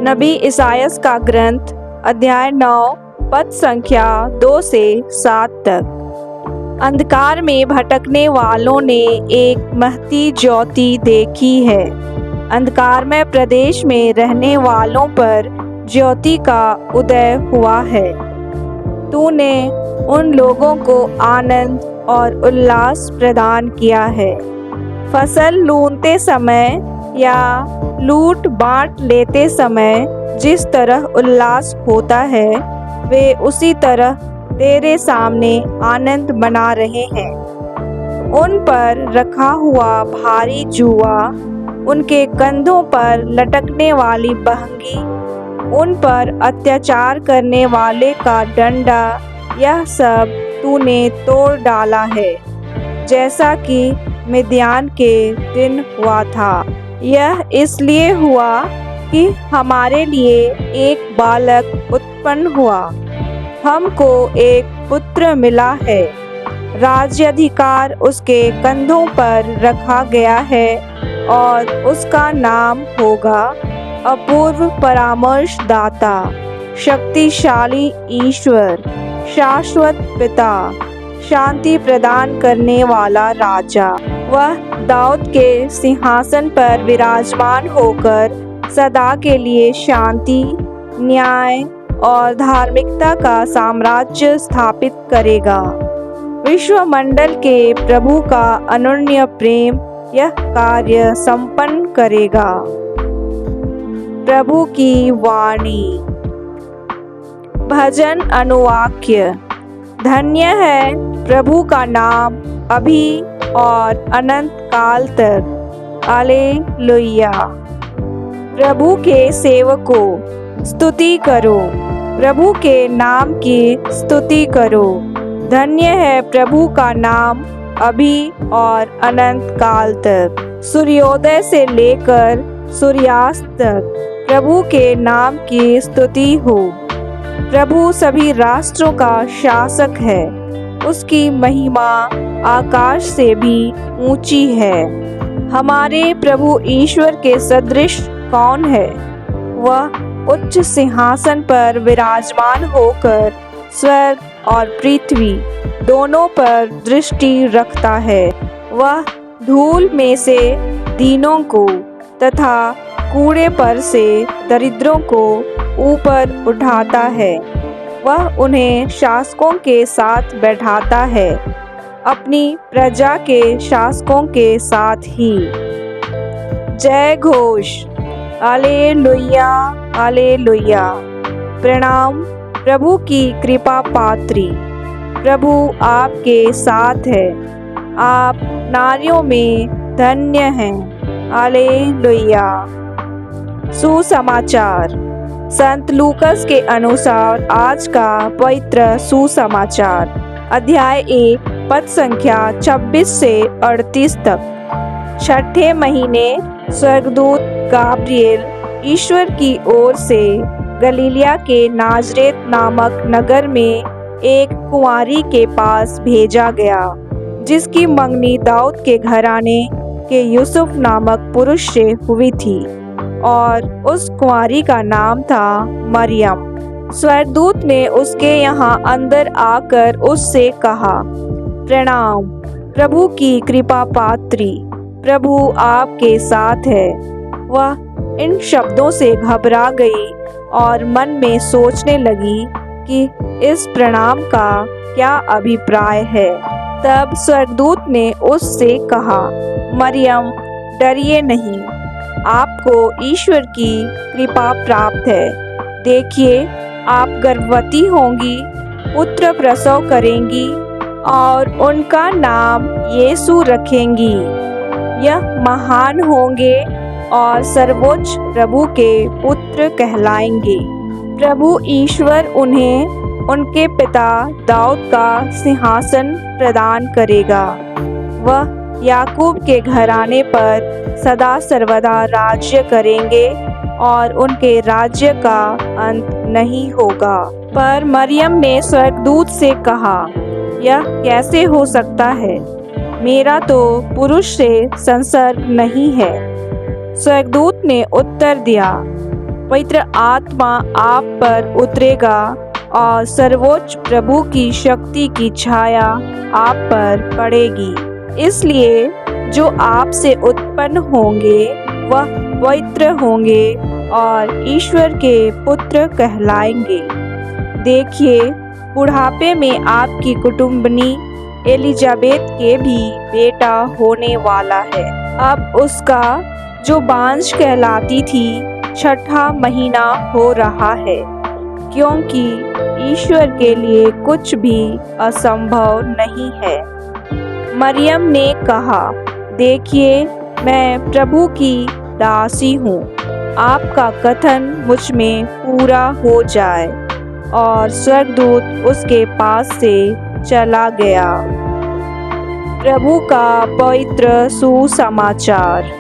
नबी इसायास का ग्रंथ अध्याय 9 पद संख्या 2 से 7 तक। अंधकार में भटकने वालों ने एक महती ज्योति देखी है। अंधकारमय प्रदेश में रहने वालों पर ज्योति का उदय हुआ है। तूने उन लोगों को आनंद और उल्लास प्रदान किया है। फसल लूनते समय या लूट बांट लेते समय जिस तरह उल्लास होता है, वे उसी तरह तेरे सामने आनंद मना रहे हैं। उन पर रखा हुआ भारी जुआ, उनके कंधों पर लटकने वाली बहंगी, उन पर अत्याचार करने वाले का डंडा, यह सब तूने तोड़ डाला है, जैसा कि मिद्यान के दिन हुआ था। यह इसलिए हुआ कि हमारे लिए एक बालक उत्पन्न हुआ, हमको एक पुत्र मिला है। राज्याधिकार उसके कंधों पर रखा गया है और उसका नाम होगा अपूर्व परामर्शदाता, शक्तिशाली ईश्वर, शाश्वत पिता, शांति प्रदान करने वाला राजा। वह दाऊद के सिंहासन पर विराजमान होकर सदा के लिए शांति, न्याय और धार्मिकता का साम्राज्य स्थापित करेगा। विश्वमंडल के प्रभु का अनन्य प्रेम यह कार्य संपन्न करेगा। प्रभु की वाणी। भजन अनुवाक्य। धन्य है प्रभु का नाम अभी और अनंत काल तक। हालेलुया। प्रभु के सेवकों, स्तुति करो, प्रभु के नाम की स्तुति करो। धन्य है प्रभु का नाम अभी और अनंत काल तक। सूर्योदय से लेकर सूर्यास्त तक प्रभु के नाम की स्तुति हो। प्रभु सभी राष्ट्रों का शासक है, उसकी महिमा आकाश से भी ऊंची है। हमारे प्रभु ईश्वर के सदृश कौन है? वह उच्च सिंहासन पर विराजमान होकर स्वर्ग और पृथ्वी दोनों पर दृष्टि रखता है। वह धूल में से दीनों को तथा कूड़े पर से दरिद्रों को ऊपर उठाता है। वह उन्हें शासकों के साथ बैठाता है, अपनी प्रजा के शासकों के साथ ही। जय घोष। Hallelujah, hallelujah. प्रणाम प्रभु की कृपा पात्री। प्रभु आपके साथ है, आप नारियों में धन्य हैं। हालेलुया। सुसमाचार। संत लूकस के अनुसार आज का पवित्र सुसमाचार अध्याय 1 पद संख्या 26 से 38 तक। छठे महीने स्वर्गदूत गाब्रिएल ईश्वर की ओर से गलीलिया के नाजरेत नामक नगर में एक कुंवारी के पास भेजा गया, जिसकी मंगनी दाऊद के घराने के यूसुफ नामक पुरुष से हुई थी, और उस कुंवारी का नाम था मरियम। स्वर्गदूत ने उसके यहाँ अंदर आकर उससे कहा, प्रणाम प्रभु की कृपा पात्री, प्रभु आपके साथ है। वह इन शब्दों से घबरा गई और मन में सोचने लगी कि इस प्रणाम का क्या अभिप्राय है। तब स्वर्गदूत ने उससे कहा, मरियम डरिए नहीं, आपको ईश्वर की कृपा प्राप्त है। देखिए, आप गर्भवती होंगी, पुत्र प्रसव करेंगी और उनका नाम यीशु रखेंगी। यह महान होंगे और सर्वोच्च प्रभु के पुत्र कहलाएंगे। प्रभु ईश्वर उन्हें उनके पिता दाऊद का सिंहासन प्रदान करेगा। वह याकूब के घराने पर सदा सर्वदा राज्य करेंगे और उनके राज्य का अंत नहीं होगा। पर मरियम ने स्वर्गदूत से कहा, यह कैसे हो सकता है? मेरा तो पुरुष से संसर्ग नहीं है। स्वर्गदूत ने उत्तर दिया, पवित्र आत्मा आप पर उतरेगा और सर्वोच्च प्रभु की शक्ति की छाया आप पर पड़ेगी। इसलिए जो आपसे उत्पन्न होंगे वह पवित्र होंगे और ईश्वर के पुत्र कहलाएंगे। देखिए, बुढ़ापे में आपकी कुटुंबनी एलिजाबेथ के भी बेटा होने वाला है। अब उसका जो बांझ कहलाती थी 6वां महीना हो रहा है, क्योंकि ईश्वर के लिए कुछ भी असंभव नहीं है। मरियम ने कहा, देखिए, मैं प्रभु की दासी हूँ, आपका कथन मुझ में पूरा हो जाए। और स्वर्गदूत उसके पास से चला गया। प्रभु का पवित्र सुसमाचार।